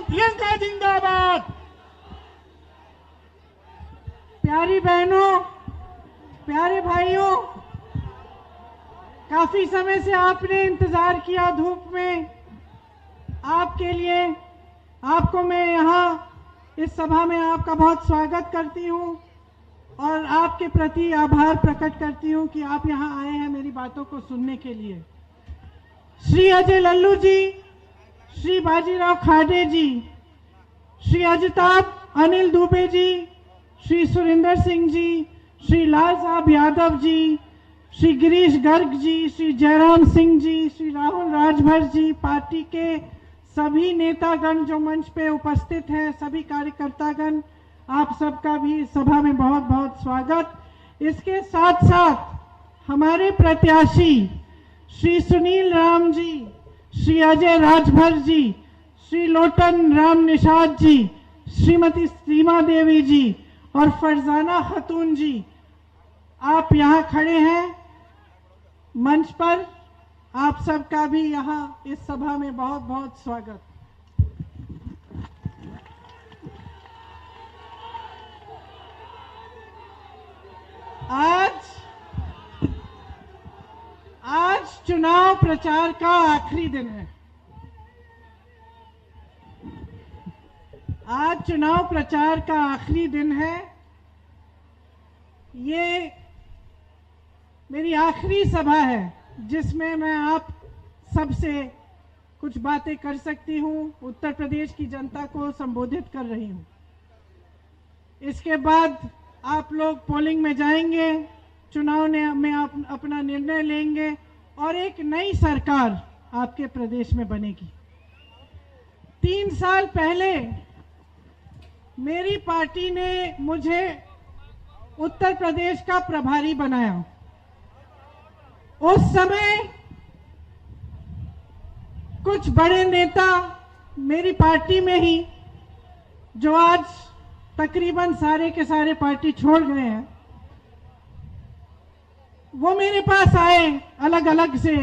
प्रियंका जिंदाबाद। प्यारी बहनों, प्यारे भाइयों, काफी समय से आपने इंतजार किया धूप में। आपके लिए, आपको मैं यहाँ इस सभा में आपका बहुत स्वागत करती हूँ और आपके प्रति आभार प्रकट करती हूँ कि आप यहाँ आए हैं मेरी बातों को सुनने के लिए। श्री अजय लल्लू जी, श्री बाजीराव खाडे जी, श्री अजिताभ अनिल दुबे जी, श्री सुरेंद्र सिंह जी, श्री लाल साहब यादव जी, श्री गिरीश गर्ग जी, श्री जयराम सिंह जी, श्री राहुल राजभर जी, पार्टी के सभी नेतागण जो मंच पे उपस्थित हैं, सभी कार्यकर्तागण, आप सबका भी सभा में बहुत बहुत स्वागत। इसके साथ साथ हमारे प्रत्याशी श्री सुनील राम जी, श्री अजय राजभर जी, श्री लोटन राम निषाद जी, श्रीमती सीमा देवी जी और फरजाना खातून जी, आप यहाँ खड़े हैं मंच पर। आप सबका भी यहाँ इस सभा में बहुत बहुत स्वागत। आज चुनाव प्रचार का आखिरी दिन है। आज चुनाव प्रचार का आखिरी दिन है। ये मेरी आखिरी सभा है जिसमें मैं आप सबसे कुछ बातें कर सकती हूँ, उत्तर प्रदेश की जनता को संबोधित कर रही हूँ। इसके बाद आप लोग पोलिंग में जाएंगे, चुनाव में आप अपना निर्णय लेंगे और एक नई सरकार आपके प्रदेश में बनेगी। 3 साल पहले मेरी पार्टी ने मुझे उत्तर प्रदेश का प्रभारी बनाया। उस समय कुछ बड़े नेता मेरी पार्टी में ही, जो आज तकरीबन सारे के सारे पार्टी छोड़ गए हैं, वो मेरे पास आए अलग अलग से।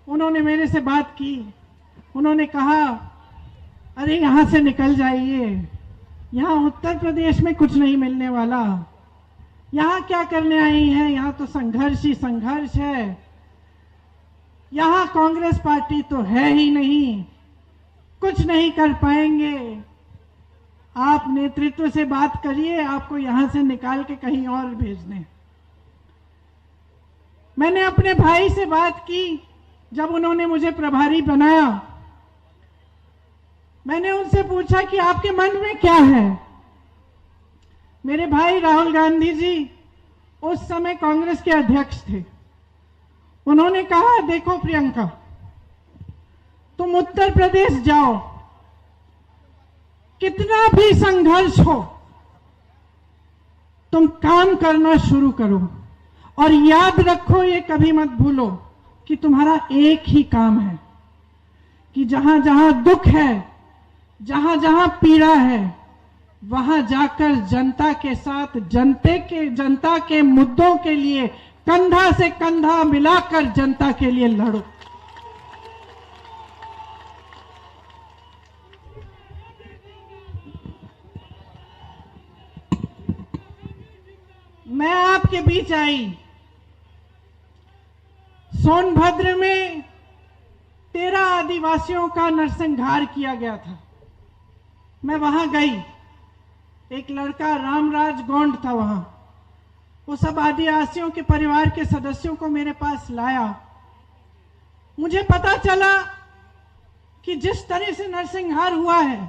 उन्होंने मेरे से बात की। उन्होंने कहा, अरे यहाँ से निकल जाइए, यहाँ उत्तर प्रदेश में कुछ नहीं मिलने वाला, यहाँ क्या करने आई हैं, यहाँ तो संघर्ष ही संघर्ष है, यहाँ कांग्रेस पार्टी तो है ही नहीं, कुछ नहीं कर पाएंगे, आप नेतृत्व से बात करिए, आपको यहाँ से निकाल के कहीं और भेज दें। मैंने अपने भाई से बात की जब उन्होंने मुझे प्रभारी बनाया। मैंने उनसे पूछा कि आपके मन में क्या है। मेरे भाई राहुल गांधी जी उस समय कांग्रेस के अध्यक्ष थे। उन्होंने कहा, देखो प्रियंका, तुम उत्तर प्रदेश जाओ, कितना भी संघर्ष हो, तुम काम करना शुरू करो और याद रखो, ये कभी मत भूलो कि तुम्हारा एक ही काम है कि जहां जहां दुख है, जहां जहां पीड़ा है, वहां जाकर जनता के साथ जनता के मुद्दों के लिए कंधा से कंधा मिलाकर जनता के लिए लड़ो। मैं आपके बीच आई। सोनभद्र में 13 आदिवासियों का नरसंहार किया गया था। मैं वहां गई। एक लड़का रामराज गोंड था वहां। वो सब आदिवासियों के परिवार के सदस्यों को मेरे पास लाया। मुझे पता चला कि जिस तरह से नरसंहार हुआ है,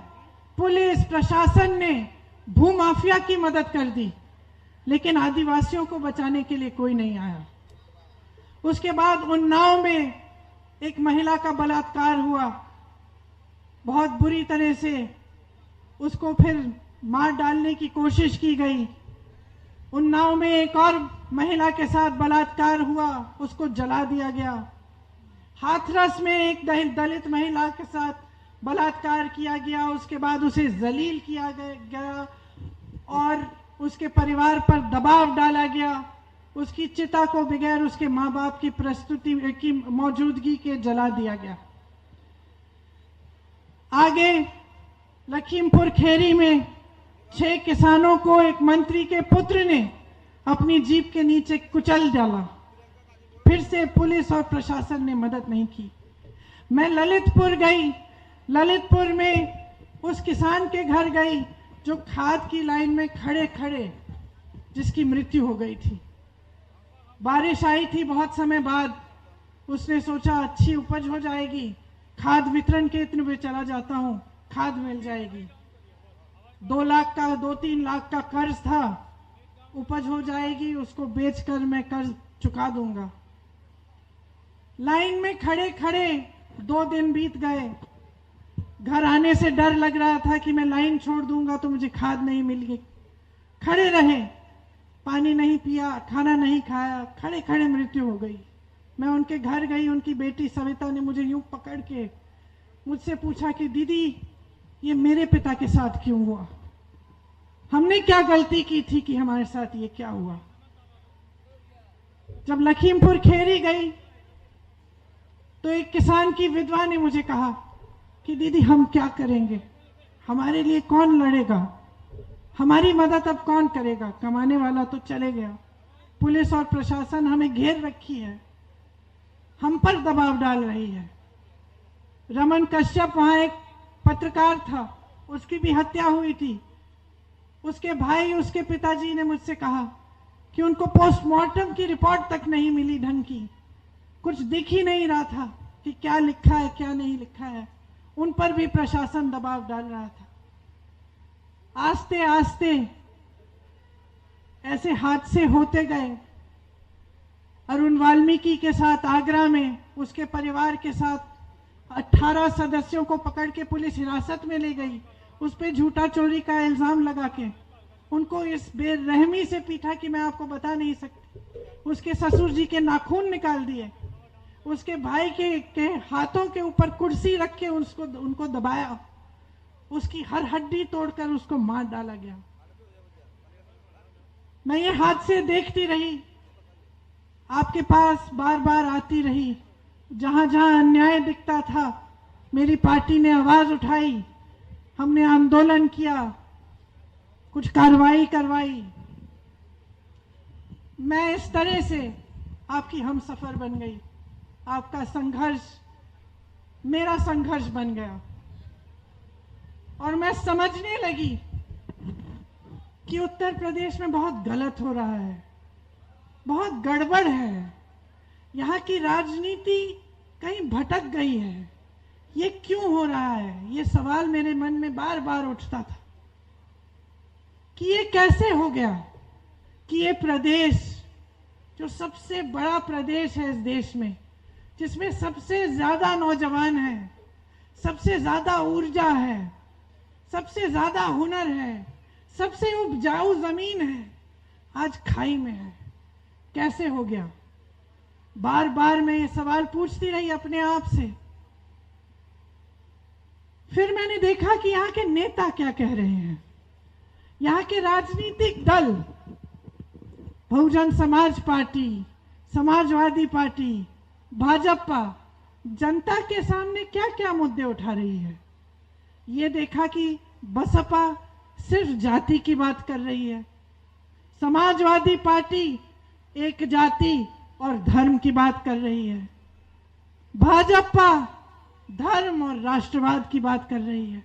पुलिस प्रशासन ने भूमाफिया की मदद कर दी, लेकिन आदिवासियों को बचाने के लिए कोई नहीं आया। उसके बाद उन्नाव में एक महिला का बलात्कार हुआ, बहुत बुरी तरह से उसको फिर मार डालने की कोशिश की गई। उन्नाव में एक और महिला के साथ बलात्कार हुआ, उसको जला दिया गया। हाथरस में एक दलित महिला के साथ बलात्कार किया गया, उसके बाद उसे जलील किया गया और उसके परिवार पर दबाव डाला गया। उसकी चिता को बगैर उसके माँ बाप की प्रस्तुति की मौजूदगी के जला दिया गया। आगे लखीमपुर खेरी में 6 किसानों को एक मंत्री के पुत्र ने अपनी जीप के नीचे कुचल डाला। फिर से पुलिस और प्रशासन ने मदद नहीं की। मैं ललितपुर गई, ललितपुर में उस किसान के घर गई जो खाद की लाइन में खड़े खड़े जिसकी मृत्यु हो गई थी। बारिश आई थी बहुत समय बाद, उसने सोचा अच्छी उपज हो जाएगी, खाद वितरण केंद्र में चला जाता हूं, खाद मिल जाएगी। 2 लाख का 2-3 लाख का कर्ज था, उपज हो जाएगी, उसको बेचकर मैं कर्ज चुका दूंगा। लाइन में खड़े खड़े 2 दिन बीत गए। घर आने से डर लग रहा था कि मैं लाइन छोड़ दूंगा तो मुझे खाद नहीं मिलेगी। खड़े रहे, पानी नहीं पिया, खाना नहीं खाया, खड़े खड़े मृत्यु हो गई। मैं उनके घर गई, उनकी बेटी सविता ने मुझे यूं पकड़ के मुझसे पूछा कि दीदी ये मेरे पिता के साथ क्यों हुआ, हमने क्या गलती की थी कि हमारे साथ ये क्या हुआ। जब लखीमपुर खेरी गई तो एक किसान की विधवा ने मुझे कहा कि दीदी हम क्या करेंगे, हमारे लिए कौन लड़ेगा, हमारी मदद अब कौन करेगा, कमाने वाला तो चले गया, पुलिस और प्रशासन हमें घेर रखी है, हम पर दबाव डाल रही है। रमन कश्यप वहां एक पत्रकार था, उसकी भी हत्या हुई थी। उसके भाई, उसके पिताजी ने मुझसे कहा कि उनको पोस्टमार्टम की रिपोर्ट तक नहीं मिली ढंग की, कुछ दिख ही नहीं रहा था कि क्या लिखा है क्या नहीं लिखा है। उन पर भी प्रशासन दबाव डाल रहा था। आस्ते आस्ते ऐसे हादसे होते गए। अरुण वाल्मीकि के साथ आगरा में उसके परिवार के साथ 18 सदस्यों को पकड़ के पुलिस हिरासत में ले गई, उस पर झूठा चोरी का इल्जाम लगा के उनको इस बेरहमी से पीटा कि मैं आपको बता नहीं सकती। उसके ससुर जी के नाखून निकाल दिए, उसके भाई के हाथों के ऊपर कुर्सी रख के उनको दबाया, उसकी हर हड्डी तोड़कर उसको मार डाला गया। मैं ये हादसे देखती रही, आपके पास बार बार आती रही। जहां जहां अन्याय दिखता था मेरी पार्टी ने आवाज उठाई, हमने आंदोलन किया, कुछ कार्रवाई करवाई। मैं इस तरह से आपकी हमसफर बन गई, आपका संघर्ष मेरा संघर्ष बन गया और मैं समझने लगी कि उत्तर प्रदेश में बहुत गलत हो रहा है, बहुत गड़बड़ है, यहाँ की राजनीति कहीं भटक गई है। ये क्यों हो रहा है, ये सवाल मेरे मन में बार बार उठता था कि ये कैसे हो गया कि ये प्रदेश जो सबसे बड़ा प्रदेश है इस देश में, जिसमें सबसे ज्यादा नौजवान हैं, सबसे ज्यादा ऊर्जा है, सबसे ज्यादा हुनर है, सबसे उपजाऊ जमीन है, आज खाई में है। कैसे हो गया? बार बार मैं ये सवाल पूछती रही अपने आप से। फिर मैंने देखा कि यहाँ के नेता क्या कह रहे हैं। यहाँ के राजनीतिक दल, बहुजन समाज पार्टी, समाजवादी पार्टी, भाजपा, जनता के सामने क्या क्या मुद्दे उठा रही है। ये देखा कि बसपा सिर्फ जाति की बात कर रही है, समाजवादी पार्टी एक जाति और धर्म की बात कर रही है, भाजपा धर्म और राष्ट्रवाद की बात कर रही है।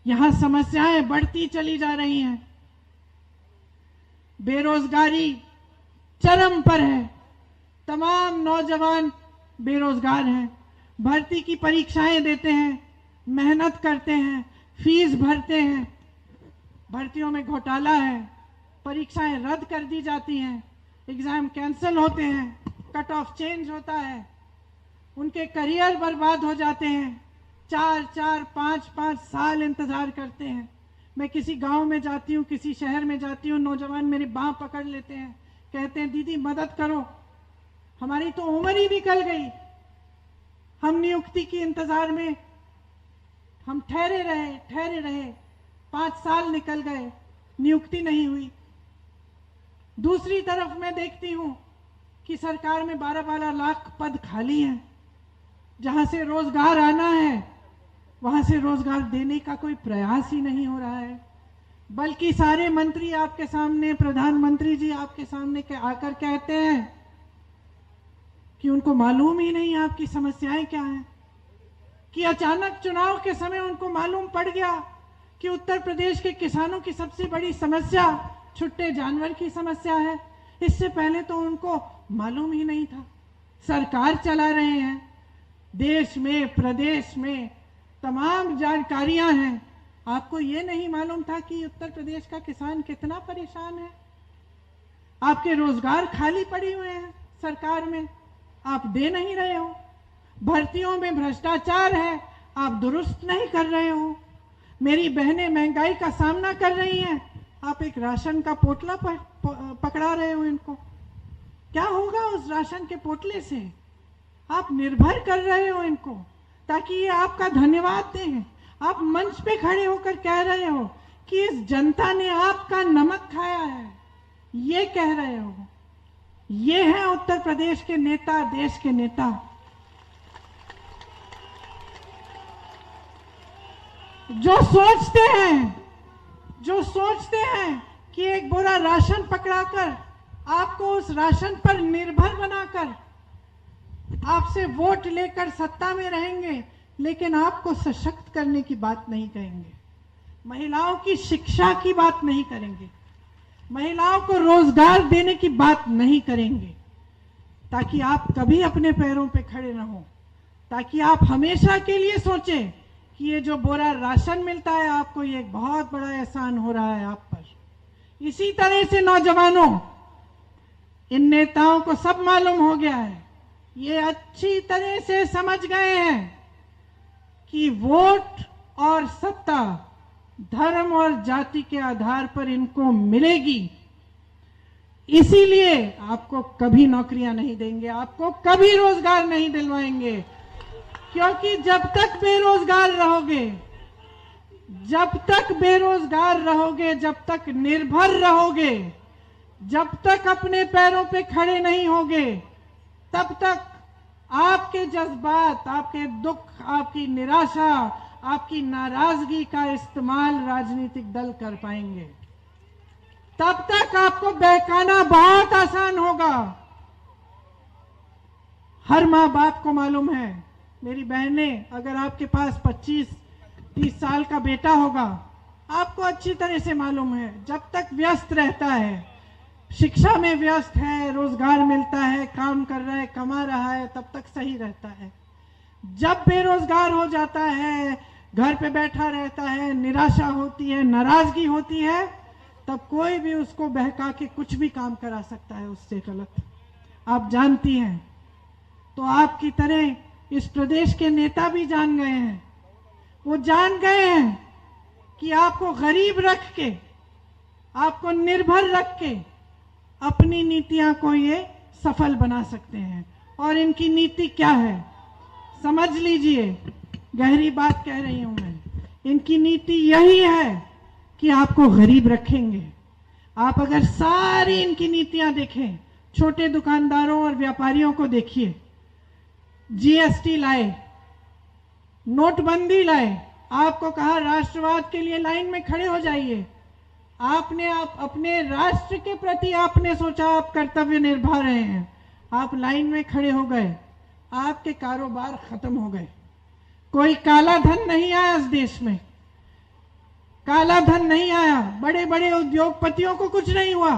यहां समस्याएं बढ़ती चली जा रही हैं। बेरोजगारी चरम पर है, तमाम नौजवान बेरोजगार हैं, भर्ती की परीक्षाएं देते हैं, मेहनत करते हैं, फीस भरते हैं, भर्तियों में घोटाला है, परीक्षाएं रद्द कर दी जाती हैं, एग्जाम कैंसिल होते हैं, कट ऑफ चेंज होता है, उनके करियर बर्बाद हो जाते हैं, 4-4, 5-5 साल इंतजार करते हैं। मैं किसी गांव में जाती हूँ, किसी शहर में जाती हूँ, नौजवान मेरी बाह पकड़ लेते हैं, कहते हैं दीदी मदद करो, हमारी तो उम्र ही निकल गई, हम नियुक्ति की इंतजार में हम ठहरे रहे, 5 साल निकल गए, नियुक्ति नहीं हुई। दूसरी तरफ मैं देखती हूं कि सरकार में 12-12 लाख पद खाली हैं, जहां से रोजगार आना है वहां से रोजगार देने का कोई प्रयास ही नहीं हो रहा है, बल्कि सारे मंत्री आपके सामने, प्रधानमंत्री जी आपके सामने के आकर कहते हैं कि उनको मालूम ही नहीं आपकी समस्याएं क्या हैं, कि अचानक चुनाव के समय उनको मालूम पड़ गया कि उत्तर प्रदेश के किसानों की सबसे बड़ी समस्या छुट्टे जानवर की समस्या है। इससे पहले तो उनको मालूम ही नहीं था। सरकार चला रहे हैं, देश में प्रदेश में तमाम जानकारियां हैं, आपको ये नहीं मालूम था कि उत्तर प्रदेश का किसान कितना परेशान है। आपके रोजगार खाली पड़े हुए हैं सरकार में, आप दे नहीं रहे हो। भर्तियों में भ्रष्टाचार है, आप दुरुस्त नहीं कर रहे हो। मेरी बहनें महंगाई का सामना कर रही हैं, आप एक राशन का पोटला पकड़ा रहे हो इनको। क्या होगा उस राशन के पोटले से? आप निर्भर कर रहे हो इनको ताकि ये आपका धन्यवाद दें। आप मंच पे खड़े होकर कह रहे हो कि इस जनता ने आपका नमक खाया है, ये कह रहे हो। ये है उत्तर प्रदेश के नेता, देश के नेता। जो सोचते हैं कि एक बोरा राशन पकड़ाकर आपको उस राशन पर निर्भर बनाकर आपसे वोट लेकर सत्ता में रहेंगे, लेकिन आपको सशक्त करने की बात नहीं कहेंगे, महिलाओं की शिक्षा की बात नहीं करेंगे, महिलाओं को रोजगार देने की बात नहीं करेंगे, ताकि आप कभी अपने पैरों पे खड़े न हो, ताकि आप हमेशा के लिए सोचें कि ये जो बोरा राशन मिलता है आपको, ये एक बहुत बड़ा एहसान हो रहा है आप पर। इसी तरह से नौजवानों, इन नेताओं को सब मालूम हो गया है, ये अच्छी तरह से समझ गए हैं कि वोट और सत्ता धर्म और जाति के आधार पर इनको मिलेगी। इसीलिए आपको कभी नौकरियां नहीं देंगे, आपको कभी रोजगार नहीं दिलवाएंगे, क्योंकि जब तक बेरोजगार रहोगे, जब तक निर्भर रहोगे, जब तक अपने पैरों पे खड़े नहीं होगे, तब तक आपके जज्बात, आपके दुख, आपकी निराशा, आपकी नाराजगी का इस्तेमाल राजनीतिक दल कर पाएंगे। तब तक आपको बहकाना बहुत आसान होगा। हर माँ बाप को मालूम है, मेरी बहनें, अगर आपके पास 25-30 साल का बेटा होगा, आपको अच्छी तरह से मालूम है, जब तक व्यस्त रहता है, शिक्षा में व्यस्त है, रोजगार मिलता है, काम कर रहा है, कमा रहा है, तब तक सही रहता है। जब बेरोजगार हो जाता है, घर पे बैठा रहता है, निराशा होती है, नाराजगी होती है, तब कोई भी उसको बहका के कुछ भी काम करा सकता है उससे गलत। आप जानती हैं। तो आपकी तरह इस प्रदेश के नेता भी जान गए हैं। वो जान गए हैं कि आपको गरीब रख के, आपको निर्भर रख के अपनी नीतियां को ये सफल बना सकते हैं। और इनकी नीति क्या है समझ लीजिए, गहरी बात कह रही हूं मैं। इनकी नीति यही है कि आपको गरीब रखेंगे। आप अगर सारी इनकी नीतियां देखें, छोटे दुकानदारों और व्यापारियों को देखिए, जीएसटी लाए, नोटबंदी लाए, आपको कहा राष्ट्रवाद के लिए लाइन में खड़े हो जाइए। आपने अपने राष्ट्र के प्रति आपने सोचा आप कर्तव्य निभा रहे हैं, आप लाइन में खड़े हो गए, आपके कारोबार खत्म हो गए। कोई काला धन नहीं आया इस देश में, काला धन नहीं आया, बड़े बड़े उद्योगपतियों को कुछ नहीं हुआ,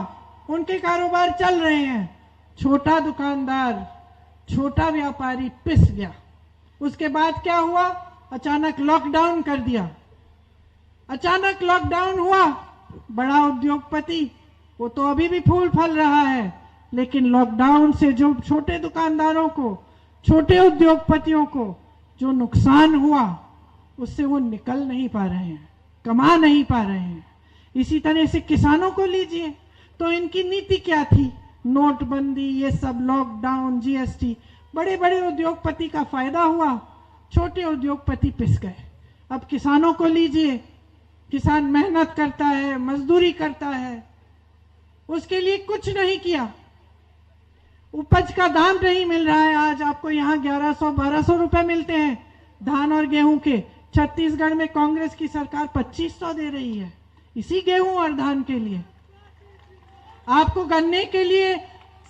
उनके कारोबार चल रहे हैं। छोटा दुकानदार, छोटा व्यापारी पिस गया। उसके बाद क्या हुआ? अचानक लॉकडाउन कर दिया। अचानक लॉकडाउन हुआ, बड़ा उद्योगपति वो तो अभी भी फूल फल रहा है, लेकिन लॉकडाउन से जो छोटे दुकानदारों को, छोटे उद्योगपतियों को जो नुकसान हुआ, उससे वो निकल नहीं पा रहे हैं, कमा नहीं पा रहे हैं। इसी तरह से किसानों को लीजिए, तो इनकी नीति क्या थी? नोटबंदी, ये सब, लॉकडाउन, जीएसटी, बड़े बड़े उद्योगपति का फायदा हुआ, छोटे उद्योगपति पिस गए। अब किसानों को लीजिए, किसान मेहनत करता है, मजदूरी करता है, उसके लिए कुछ नहीं किया, उपज का दाम नहीं मिल रहा है। आज आपको यहाँ 1100-1200 रुपए मिलते हैं धान और गेहूं के, छत्तीसगढ़ में कांग्रेस की सरकार 2500 दे रही है इसी गेहूं और धान के लिए। आपको गन्ने के लिए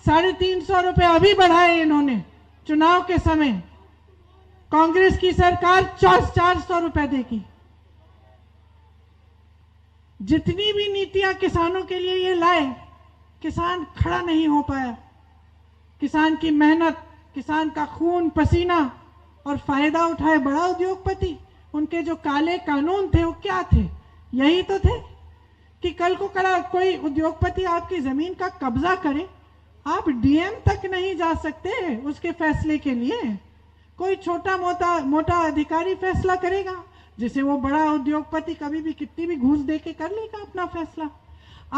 350 रुपए अभी बढ़ाए इन्होंने चुनाव के समय। कांग्रेस की सरकार 400 रुपए देगी। जितनी भी नीतियां किसानों के लिए ये लाए, किसान खड़ा नहीं हो पाया। किसान की मेहनत, किसान का खून पसीना और फायदा उठाए बड़ा उद्योगपति। उनके जो काले कानून थे वो क्या थे? यही तो थे कि कल को कोई उद्योगपति आपकी जमीन का कब्जा करे, आप डीएम तक नहीं जा सकते उसके फैसले के लिए। कोई छोटा मोटा अधिकारी फैसला करेगा, जिसे वो बड़ा उद्योगपति कभी भी कितनी भी घूस दे के कर लेगा अपना फैसला।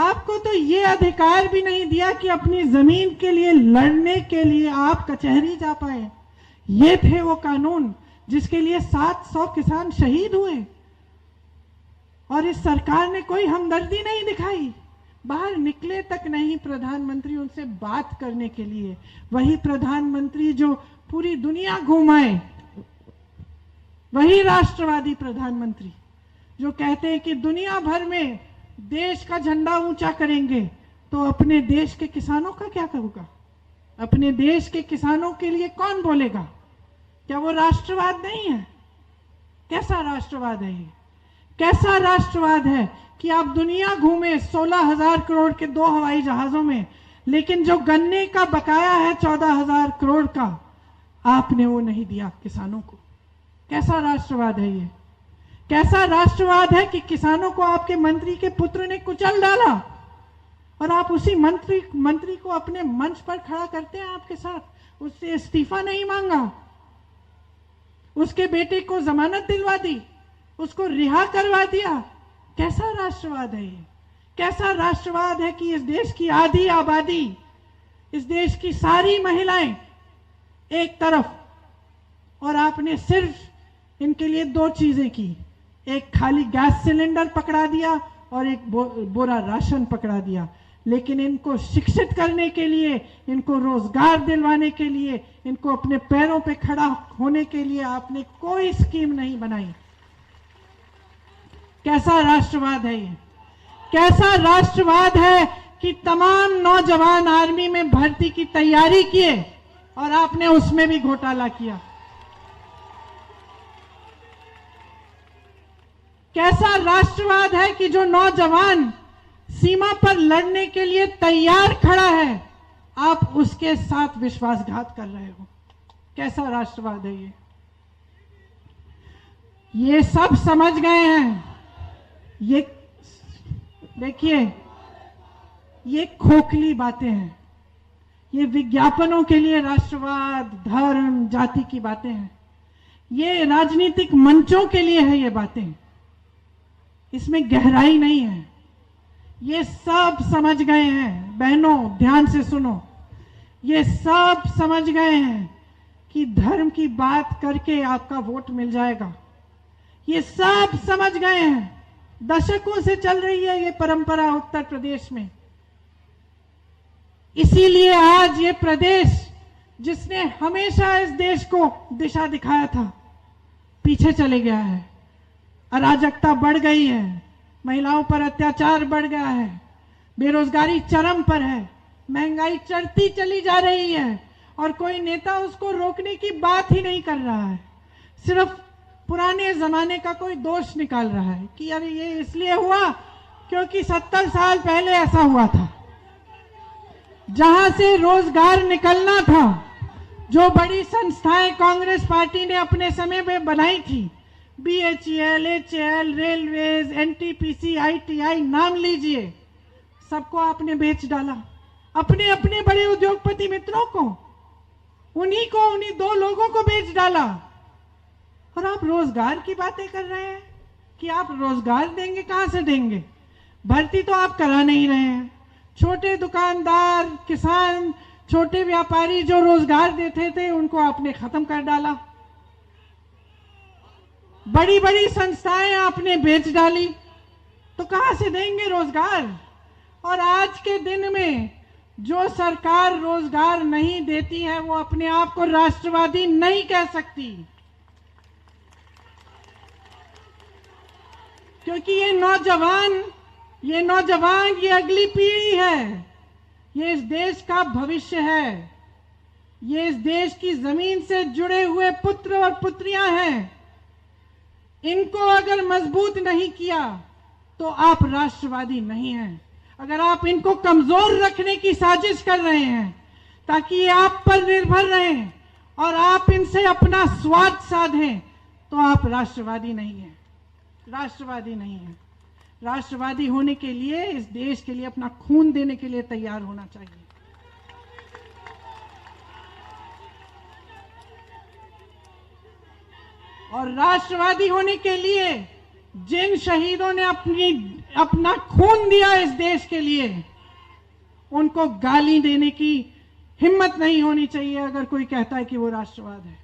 आपको तो ये अधिकार भी नहीं दिया कि अपनी जमीन के लिए लड़ने के लिए आप कचहरी जा पाए। ये थे वो कानून जिसके लिए 700 किसान शहीद हुए, और इस सरकार ने कोई हमदर्दी नहीं दिखाई। बाहर निकले तक नहीं प्रधानमंत्री उनसे बात करने के लिए। वही प्रधानमंत्री जो पूरी दुनिया घुमाए, वही राष्ट्रवादी प्रधानमंत्री जो कहते हैं कि दुनिया भर में देश का झंडा ऊंचा करेंगे, तो अपने देश के किसानों का क्या होगा? अपने देश के किसानों के लिए कौन बोलेगा? क्या वो राष्ट्रवाद नहीं है? कैसा राष्ट्रवाद है ये? कैसा राष्ट्रवाद है कि आप दुनिया घूमे 16,000 करोड़ के 2 हवाई जहाजों में, लेकिन जो गन्ने का बकाया है 14,000 करोड़ का, आपने वो नहीं दिया किसानों को? कैसा राष्ट्रवाद है ये? कैसा राष्ट्रवाद है कि किसानों को आपके मंत्री के पुत्र ने कुचल डाला और आप उसी मंत्री को अपने मंच पर खड़ा करते हैं आपके साथ? उससे इस्तीफा नहीं मांगा, उसके बेटे को जमानत दिलवा दी, उसको रिहा करवा दिया। कैसा राष्ट्रवाद है ये? कैसा राष्ट्रवाद है कि इस देश की आधी आबादी, इस देश की सारी महिलाएं एक तरफ, और आपने सिर्फ इनके लिए 2 चीजें की। एक खाली गैस सिलेंडर पकड़ा दिया और एक बोरा राशन पकड़ा दिया। लेकिन इनको शिक्षित करने के लिए, इनको रोजगार दिलवाने के लिए, इनको अपने पैरों पे खड़ा होने के लिए आपने कोई स्कीम नहीं बनाई। कैसा राष्ट्रवाद है ये? कैसा राष्ट्रवाद है कि तमाम नौजवान आर्मी में भर्ती की तैयारी किए और आपने उसमें भी घोटाला किया? कैसा राष्ट्रवाद है कि जो नौजवान सीमा पर लड़ने के लिए तैयार खड़ा है, आप उसके साथ विश्वासघात कर रहे हो? कैसा राष्ट्रवाद है ये? ये सब समझ गए हैं। ये देखिए, ये खोखली बातें हैं। ये विज्ञापनों के लिए राष्ट्रवाद, धर्म, जाति की बातें हैं। ये राजनीतिक मंचों के लिए है ये बातें। इसमें गहराई नहीं है। ये सब समझ गए हैं। बहनों, ध्यान से सुनो, ये सब समझ गए हैं कि धर्म की बात करके आपका वोट मिल जाएगा। ये सब समझ गए हैं। दशकों से चल रही है ये परंपरा उत्तर प्रदेश में। इसीलिए आज ये प्रदेश, जिसने हमेशा इस देश को दिशा दिखाया था, पीछे चले गया है। अराजकता बढ़ गई है, महिलाओं पर अत्याचार बढ़ गया है, बेरोजगारी चरम पर है, महंगाई चढ़ती चली जा रही है, और कोई नेता उसको रोकने की बात ही नहीं कर रहा है। सिर्फ पुराने जमाने का कोई दोष निकाल रहा है कि अरे ये इसलिए हुआ क्योंकि 70 साल पहले ऐसा हुआ था। जहां से रोजगार निकलना था, जो बड़ी संस्थाएं कांग्रेस पार्टी ने अपने समय में बनाई थी, BHEL, HAL, railways, NTPC, ITI, नाम लीजिए, सबको आपने बेच डाला। अपने अपने बड़े उद्योगपति मित्रों को, उन्हीं 2 लोगों को बेच डाला। और आप रोजगार की बातें कर रहे हैं कि आप रोजगार देंगे। कहां से देंगे? भर्ती तो आप करा नहीं रहे हैं। छोटे दुकानदार, किसान, छोटे व्यापारी जो रोजगार देते थे, उनको आपने खत्म कर डाला। बड़ी बड़ी संस्थाएं आपने बेच डाली, तो कहां से देंगे रोजगार? और आज के दिन में जो सरकार रोजगार नहीं देती है, वो अपने आप को राष्ट्रवादी नहीं कह सकती। क्योंकि ये नौजवान, ये अगली पीढ़ी है, ये इस देश का भविष्य है, ये इस देश की जमीन से जुड़े हुए पुत्र और पुत्रियां हैं। इनको अगर मजबूत नहीं किया तो आप राष्ट्रवादी नहीं हैं। अगर आप इनको कमजोर रखने की साजिश कर रहे हैं ताकि ये आप पर निर्भर रहें और आप इनसे अपना स्वार्थ साधें, तो आप राष्ट्रवादी नहीं हैं, राष्ट्रवादी नहीं हैं। राष्ट्रवादी होने के लिए इस देश के लिए अपना खून देने के लिए तैयार होना चाहिए। और राष्ट्रवादी होने के लिए जिन शहीदों ने अपना खून दिया इस देश के लिए, उनको गाली देने की हिम्मत नहीं होनी चाहिए अगर कोई कहता है कि वो राष्ट्रवाद है।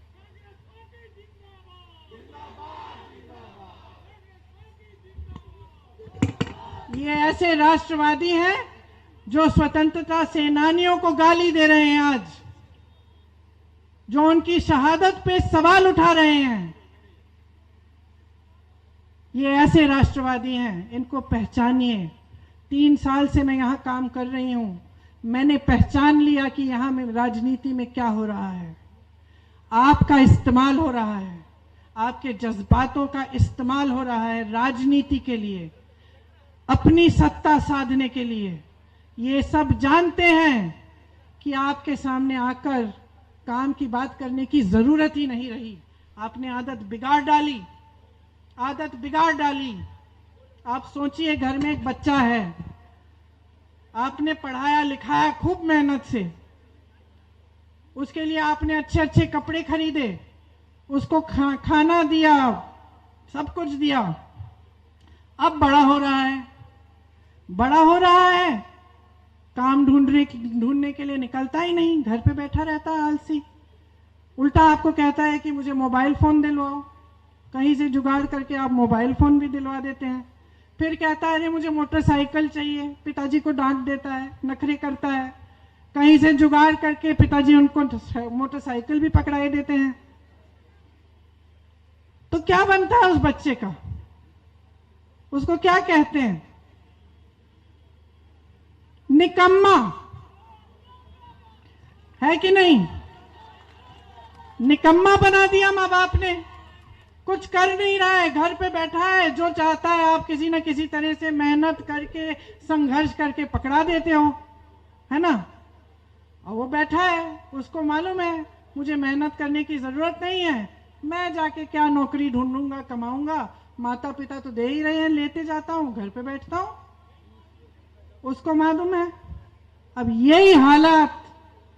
ये ऐसे राष्ट्रवादी हैं जो स्वतंत्रता सेनानियों को गाली दे रहे हैं आज, जो उनकी शहादत पे सवाल उठा रहे हैं। ये ऐसे राष्ट्रवादी हैं, इनको पहचानिए। 3 साल से मैं यहां काम कर रही हूं, मैंने पहचान लिया कि यहां में राजनीति में क्या हो रहा है। आपका इस्तेमाल हो रहा है, आपके जज्बातों का इस्तेमाल हो रहा है राजनीति के लिए, अपनी सत्ता साधने के लिए। ये सब जानते हैं कि आपके सामने आकर काम की बात करने की जरूरत ही नहीं रही। आपने आदत बिगाड़ डाली, आदत बिगाड़ डाली। आप सोचिए, घर में एक बच्चा है, आपने पढ़ाया लिखाया खूब मेहनत से, उसके लिए आपने अच्छे अच्छे कपड़े खरीदे, उसको खाना दिया, सब कुछ दिया। अब बड़ा हो रहा है, बड़ा हो रहा है, काम ढूंढने के लिए निकलता ही नहीं, घर पे बैठा रहता है आलसी। उल्टा आपको कहता है कि मुझे मोबाइल फोन दिलवाओ, कहीं से जुगाड़ करके आप मोबाइल फोन भी दिलवा देते हैं। फिर कहता है अरे मुझे मोटरसाइकिल चाहिए, पिताजी को डांट देता है, नखरे करता है, कहीं से जुगाड़ करके पिताजी उनको मोटरसाइकिल भी पकड़ाए देते हैं। तो क्या बनता है उस बच्चे का? उसको क्या कहते हैं? निकम्मा, है कि नहीं? निकम्मा बना दिया माँ बाप ने, कुछ कर नहीं रहा है, घर पे बैठा है, जो चाहता है आप किसी न किसी तरह से मेहनत करके संघर्ष करके पकड़ा देते हो, है ना। और वो बैठा है, उसको मालूम है मुझे मेहनत करने की जरूरत नहीं है, मैं जाके क्या नौकरी ढूंढूंगा, कमाऊंगा, माता पिता तो दे ही रहे हैं, लेते जाता हूं, घर पे बैठता हूं, उसको मालूम है। अब यही हालात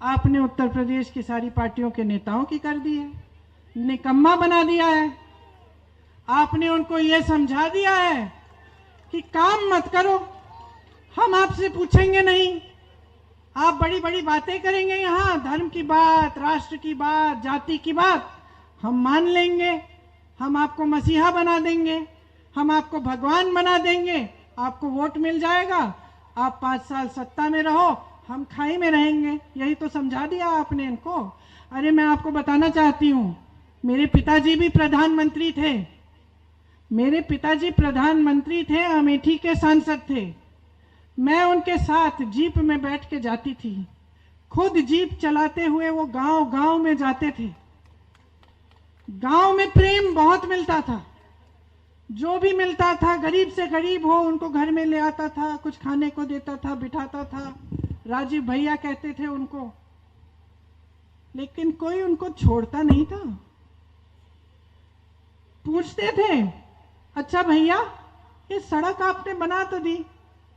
आपने उत्तर प्रदेश की सारी पार्टियों के नेताओं की कर दी है, निकम्मा बना दिया है। आपने उनको यह समझा दिया है कि काम मत करो, हम आपसे पूछेंगे नहीं, आप बड़ी बड़ी बातें करेंगे, यहां धर्म की बात, राष्ट्र की बात, जाति की बात हम मान लेंगे, हम आपको मसीहा बना देंगे, हम आपको भगवान बना देंगे, आपको वोट मिल जाएगा, आप 5 साल सत्ता में रहो, हम खाई में रहेंगे। यही तो समझा दिया आपने इनको। अरे मैं आपको बताना चाहती हूं, मेरे पिताजी भी प्रधानमंत्री थे, मेरे पिताजी प्रधानमंत्री थे, अमेठी के सांसद थे। मैं उनके साथ जीप में बैठ के जाती थी, खुद जीप चलाते हुए वो गांव गांव में जाते थे। गांव में प्रेम बहुत मिलता था, जो भी मिलता था, गरीब से गरीब हो उनको घर में ले आता था, कुछ खाने को देता था, बिठाता था, राजीव भैया कहते थे उनको। लेकिन कोई उनको छोड़ता नहीं था। पूछते थे, अच्छा भैया ये सड़क आपने बना तो दी,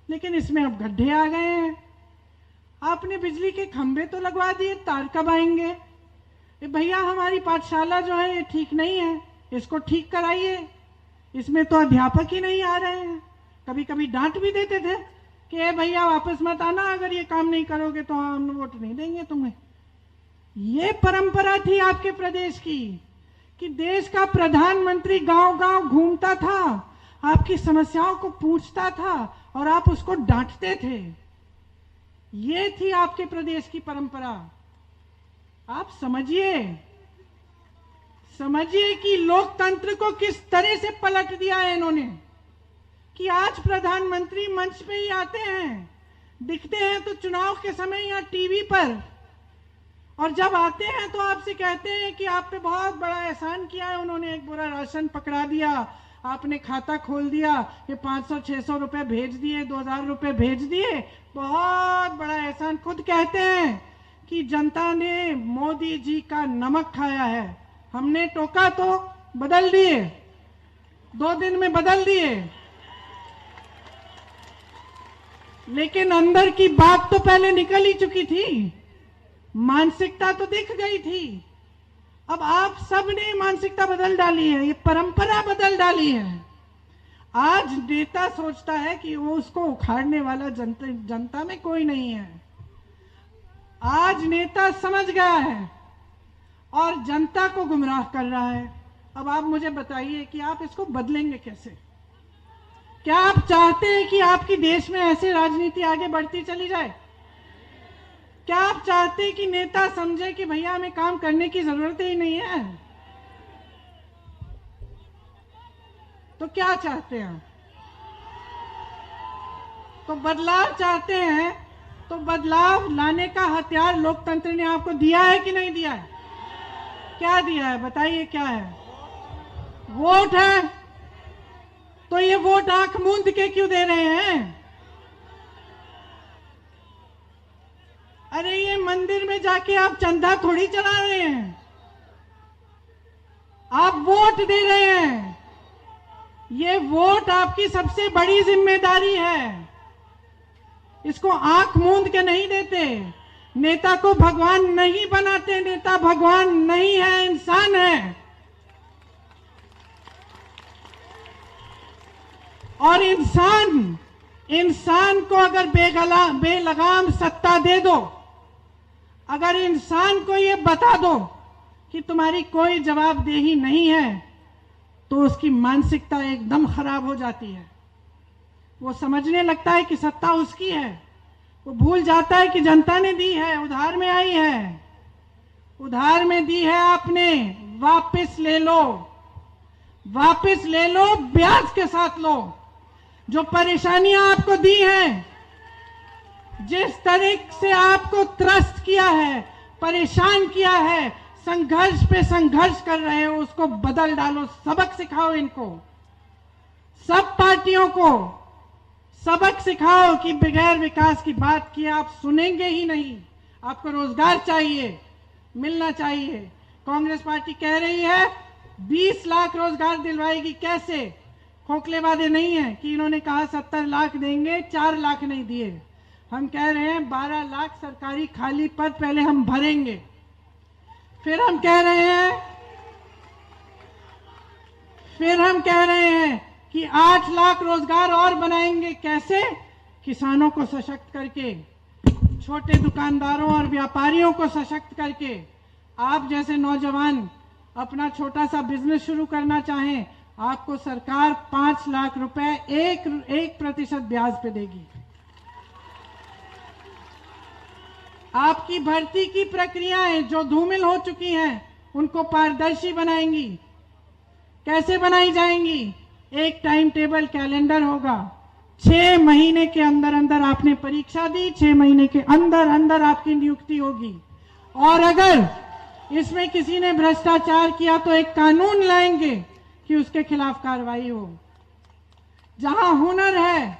लेकिन इसमें अब गड्ढे आ गए हैं, आपने बिजली के खंभे तो लगवा दिए, तार कब आएंगे? भैया हमारी पाठशाला जो है ये ठीक नहीं है, इसको ठीक कराइए, इसमें तो अध्यापक ही नहीं आ रहे हैं। कभी कभी डांट भी देते थे कि भैया वापस मत आना, अगर ये काम नहीं करोगे तो हम वोट नहीं देंगे तुम्हें। ये परंपरा थी आपके प्रदेश की कि देश का प्रधानमंत्री गांव गांव घूमता था, आपकी समस्याओं को पूछता था और आप उसको डांटते थे। ये थी आपके प्रदेश की परंपरा। आप समझिए कि लोकतंत्र को किस तरह से पलट दिया है इन्होंने। कि आज प्रधानमंत्री मंच पे ही आते हैं, दिखते हैं तो चुनाव के समय या टीवी पर, और जब आते हैं तो आपसे कहते हैं कि आप पे बहुत बड़ा एहसान किया है उन्होंने, एक बुरा राशन पकड़ा दिया, आपने खाता खोल दिया, ये 500-600 रुपए भेज दिए, 2000 रुपए भेज दिए, बहुत बड़ा एहसान। खुद कहते हैं कि जनता ने मोदी जी का नमक खाया है, हमने टोका तो बदल दिए, 2 दिन में बदल दिए, लेकिन अंदर की बात तो पहले निकल ही चुकी थी, मानसिकता तो दिख गई थी। अब आप सब ने मानसिकता बदल डाली है, ये परंपरा बदल डाली है। आज नेता सोचता है कि वो उसको उखाड़ने वाला जनता में कोई नहीं है। आज नेता समझ गया है और जनता को गुमराह कर रहा है। अब आप मुझे बताइए कि आप इसको बदलेंगे कैसे? क्या आप चाहते हैं कि आपकी देश में ऐसे राजनीति आगे बढ़ती चली जाए? क्या आप चाहते हैं कि नेता समझे कि भैया हमें काम करने की जरूरत ही नहीं है? तो क्या चाहते हैं? तो बदलाव चाहते हैं, तो बदलाव लाने का हथियार लोकतंत्र ने आपको दिया है कि नहीं दिया है? क्या दिया है बताइए, क्या है? वोट है। तो ये वोट आंख मूंद के क्यों दे रहे हैं? अरे ये मंदिर में जाके आप चंदा थोड़ी चला रहे हैं, आप वोट दे रहे हैं। ये वोट आपकी सबसे बड़ी जिम्मेदारी है, इसको आंख मूंद के नहीं देते। नेता को भगवान नहीं बनाते, नेता भगवान नहीं है, इंसान है। और इंसान को अगर बेलगाम सत्ता दे दो, अगर इंसान को ये बता दो कि तुम्हारी कोई जवाबदेही नहीं है, तो उसकी मानसिकता एकदम खराब हो जाती है। वो समझने लगता है कि सत्ता उसकी है, वो भूल जाता है कि जनता ने दी है, उधार में आई है, उधार में दी है आपने, वापस ले लो, वापस ले लो, ब्याज के साथ लो। जो परेशानियां आपको दी हैं, जिस तरह से आपको त्रस्त किया है, परेशान किया है, संघर्ष पे संघर्ष कर रहे हो, उसको बदल डालो, सबक सिखाओ इनको, सब पार्टियों को सबक सिखाओ कि बगैर विकास की बात किए आप सुनेंगे ही नहीं। आपको रोजगार चाहिए, मिलना चाहिए। कांग्रेस पार्टी कह रही है 20 लाख रोजगार दिलवाएगी, कैसे? खोखले वादे नहीं है कि इन्होंने कहा 70 लाख देंगे, 4 लाख नहीं दिए। हम कह रहे हैं 12 लाख सरकारी खाली पद पहले हम भरेंगे, फिर हम कह रहे हैं कि 8 लाख रोजगार और बनाएंगे। कैसे? किसानों को सशक्त करके, छोटे दुकानदारों और व्यापारियों को सशक्त करके। आप जैसे नौजवान अपना छोटा सा बिजनेस शुरू करना चाहें, आपको सरकार 5 लाख रुपए 1% ब्याज पे देगी। आपकी भर्ती की प्रक्रियाएं जो धूमिल हो चुकी हैं, उनको पारदर्शी बनाएंगी। कैसे बनाई जाएंगी? एक टाइम टेबल कैलेंडर होगा, 6 महीने के अंदर अंदर आपने परीक्षा दी, 6 महीने के अंदर अंदर आपकी नियुक्ति होगी। और अगर इसमें किसी ने भ्रष्टाचार किया तो एक कानून लाएंगे कि उसके खिलाफ कार्रवाई हो। जहां हुनर है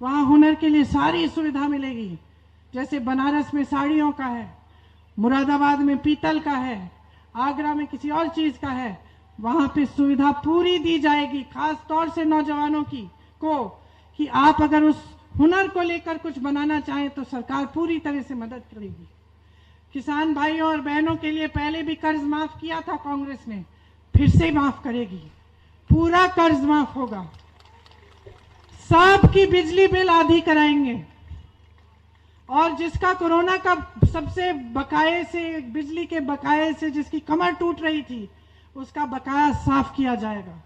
वहां हुनर के लिए सारी सुविधा मिलेगी। जैसे बनारस में साड़ियों का है, मुरादाबाद में पीतल का है, आगरा में किसी और चीज का है, वहां पे सुविधा पूरी दी जाएगी, खास तौर से नौजवानों को कि आप अगर उस हुनर को लेकर कुछ बनाना चाहें तो सरकार पूरी तरह से मदद करेगी। किसान भाइयों और बहनों के लिए पहले भी कर्ज माफ किया था कांग्रेस ने, फिर से माफ करेगी, पूरा कर्ज माफ होगा। सबकी बिजली बिल आधी कराएंगे, और जिसका कोरोना का सबसे बकाये से, बिजली के बकाये से जिसकी कमर टूट रही थी, उसका बकाया साफ किया जाएगा।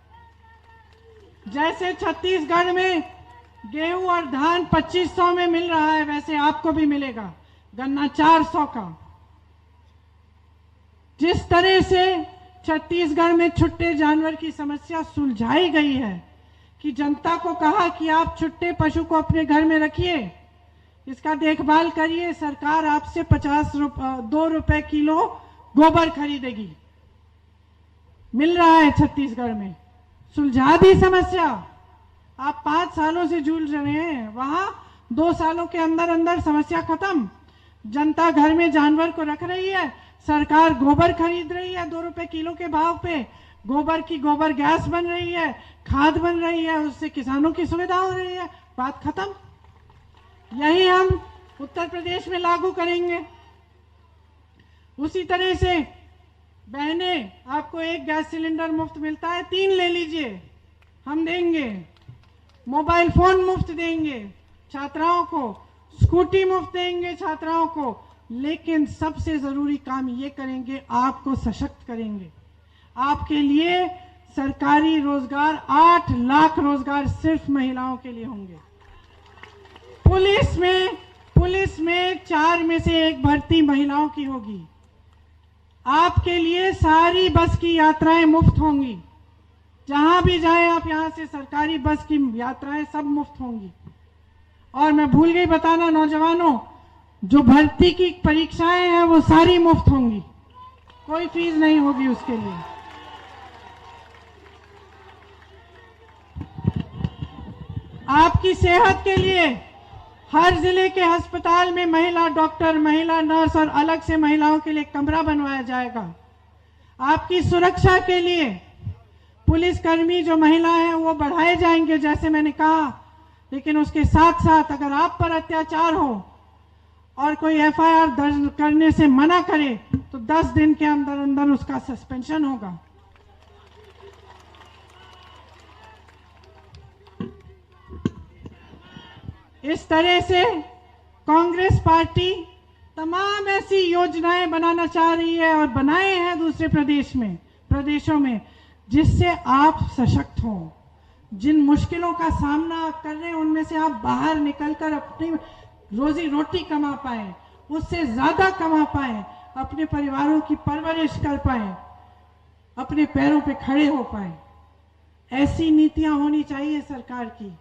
जैसे छत्तीसगढ़ में गेहूं और धान 2500 में मिल रहा है, वैसे आपको भी मिलेगा गन्ना 400 का। जिस तरह से छत्तीसगढ़ में छुट्टे जानवर की समस्या सुलझाई गई है, कि जनता को कहा कि आप छुट्टे पशु को अपने घर में रखिए, इसका देखभाल करिए, सरकार आपसे 2 रुपए किलो गोबर खरीदेगी। मिल रहा है छत्तीसगढ़ में, सुलझा दी समस्या। आप 5 सालों से जूझ रहे हैं, वहां 2 सालों के अंदर अंदर समस्या खत्म। जनता घर में जानवर को रख रही है, सरकार गोबर खरीद रही है 2 रुपए किलो के भाव पे, गोबर की गोबर गैस बन रही है, खाद बन रही है, उससे किसानों की सुविधा हो रही है, बात खत्म। यही हम उत्तर प्रदेश में लागू करेंगे। उसी तरह से बहनें, आपको 1 गैस सिलेंडर मुफ्त मिलता है, 3 ले लीजिए, हम देंगे। मोबाइल फोन मुफ्त देंगे छात्राओं को, स्कूटी मुफ्त देंगे छात्राओं को। लेकिन सबसे जरूरी काम ये करेंगे, आपको सशक्त करेंगे। आपके लिए सरकारी रोजगार, 8 लाख रोजगार सिर्फ महिलाओं के लिए होंगे। पुलिस में 4 में से 1 भर्ती महिलाओं की होगी। आपके लिए सारी बस की यात्राएं मुफ्त होंगी। जहां भी जाएं आप, यहां से सरकारी बस की यात्राएं सब मुफ्त होंगी। और मैं भूल गई बताना नौजवानों, जो भर्ती की परीक्षाएं हैं वो सारी मुफ्त होंगी, कोई फीस नहीं होगी उसके लिए। आपकी सेहत के लिए हर जिले के अस्पताल में महिला डॉक्टर, महिला नर्स और अलग से महिलाओं के लिए कमरा बनवाया जाएगा। आपकी सुरक्षा के लिए पुलिसकर्मी जो महिला हैं वो बढ़ाए जाएंगे, जैसे मैंने कहा। लेकिन उसके साथ साथ अगर आप पर अत्याचार हो और कोई एफआईआर दर्ज करने से मना करे तो 10 दिन के अंदर अंदर उसका सस्पेंशन होगा। इस तरह से कांग्रेस पार्टी तमाम ऐसी योजनाएं बनाना चाह रही है और बनाए हैं दूसरे प्रदेशों में, जिससे आप सशक्त हो। जिन मुश्किलों का सामना आप कर रहे हैं उनमें से आप बाहर निकलकर अपनी रोजी रोटी कमा पाए, उससे ज्यादा कमा पाए, अपने परिवारों की परवरिश कर पाए, अपने पैरों पे खड़े हो पाए। ऐसी नीतियां होनी चाहिए सरकार की।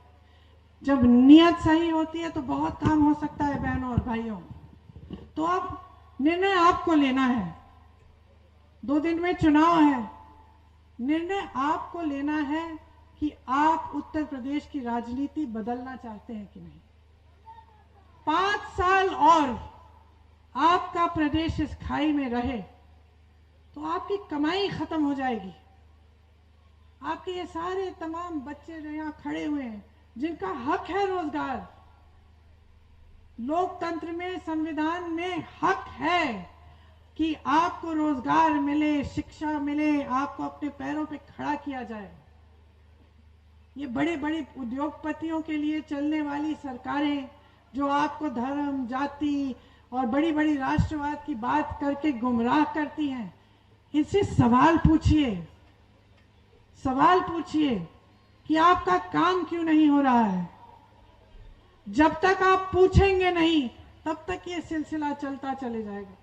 जब नियत सही होती है तो बहुत काम हो सकता है बहनों और भाइयों। तो अब निर्णय आपको लेना है। 2 दिन में चुनाव है, निर्णय आपको लेना है कि आप उत्तर प्रदेश की राजनीति बदलना चाहते हैं कि नहीं। 5 साल और आपका प्रदेश इस खाई में रहे तो आपकी कमाई खत्म हो जाएगी। आपके ये सारे तमाम बच्चे जो यहाँ खड़े हुए हैं, जिनका हक है रोजगार, लोकतंत्र में, संविधान में हक है कि आपको रोजगार मिले, शिक्षा मिले, आपको अपने पैरों पे खड़ा किया जाए। ये बड़े बड़े उद्योगपतियों के लिए चलने वाली सरकारें जो आपको धर्म, जाति और बड़ी बड़ी राष्ट्रवाद की बात करके गुमराह करती हैं, इनसे सवाल पूछिए कि आपका काम क्यों नहीं हो रहा है। जब तक आप पूछेंगे नहीं तब तक ये सिलसिला चलता चले जाएगा।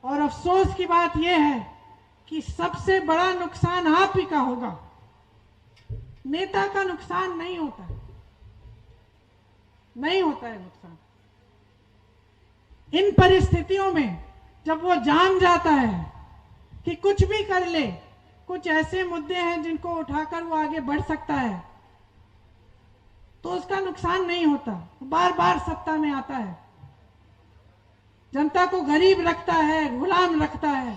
और अफसोस की बात यह है कि सबसे बड़ा नुकसान आप ही का होगा, नेता का नुकसान नहीं होता है नुकसान। इन परिस्थितियों में जब वो जान जाता है कि कुछ भी कर ले, कुछ ऐसे मुद्दे हैं जिनको उठाकर वो आगे बढ़ सकता है, तो उसका नुकसान नहीं होता। बार बार सत्ता में आता है, जनता को गरीब रखता है, गुलाम रखता है,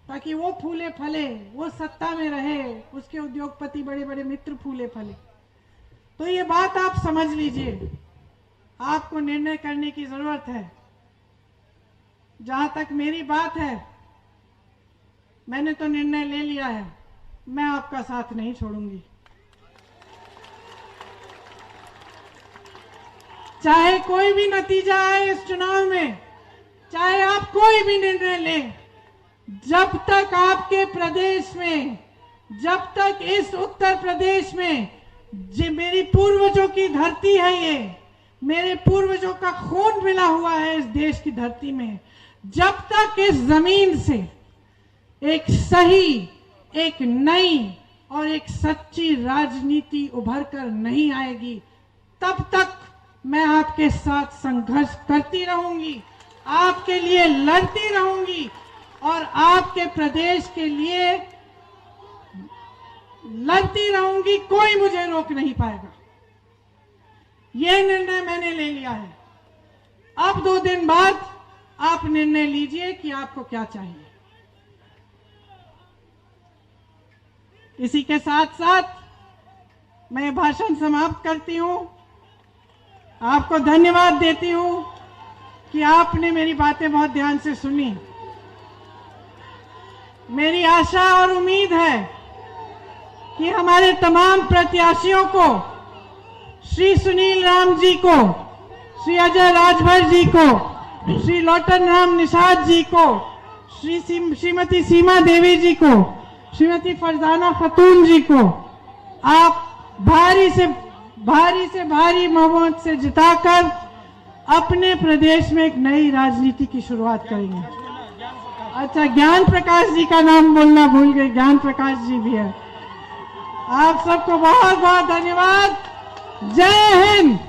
ताकि वो फूले फले, वो सत्ता में रहे, उसके उद्योगपति बड़े बड़े मित्र फूले फले। तो ये बात आप समझ लीजिए, आपको निर्णय करने की जरूरत है। जहां तक मेरी बात है, मैंने तो निर्णय ले लिया है, मैं आपका साथ नहीं छोड़ूंगी। चाहे कोई भी नतीजा आए इस चुनाव में, चाहे आप कोई भी निर्णय लें, जब तक आपके प्रदेश में, जब तक इस उत्तर प्रदेश में जो मेरी पूर्वजों की धरती है, ये मेरे पूर्वजों का खून मिला हुआ है इस देश की धरती में, जब तक इस जमीन से एक सही, एक नई और एक सच्ची राजनीति उभर कर नहीं आएगी, तब तक मैं आपके साथ संघर्ष करती रहूंगी, आपके लिए लड़ती रहूंगी और आपके प्रदेश के लिए लड़ती रहूंगी। कोई मुझे रोक नहीं पाएगा। यह निर्णय मैंने ले लिया है। अब 2 दिन बाद आप निर्णय लीजिए कि आपको क्या चाहिए। इसी के साथ साथ मैं भाषण समाप्त करती हूं। आपको धन्यवाद देती हूं कि आपने मेरी बातें बहुत ध्यान से सुनी। मेरी आशा और उम्मीद है कि हमारे तमाम प्रत्याशियों को, श्री सुनील राम जी को, श्री अजय राजभर जी को, श्री लोटन राम निषाद जी को, श्रीमती सीमा देवी जी को, श्रीमती फरजाना खतून जी को आप भारी से भारी बहुमत से जिताकर अपने प्रदेश में एक नई राजनीति की शुरुआत करेंगे। अच्छा, ज्ञान प्रकाश जी का नाम बोलना भूल गए, ज्ञान प्रकाश जी भी है। आप सबको बहुत बहुत धन्यवाद। जय हिंद।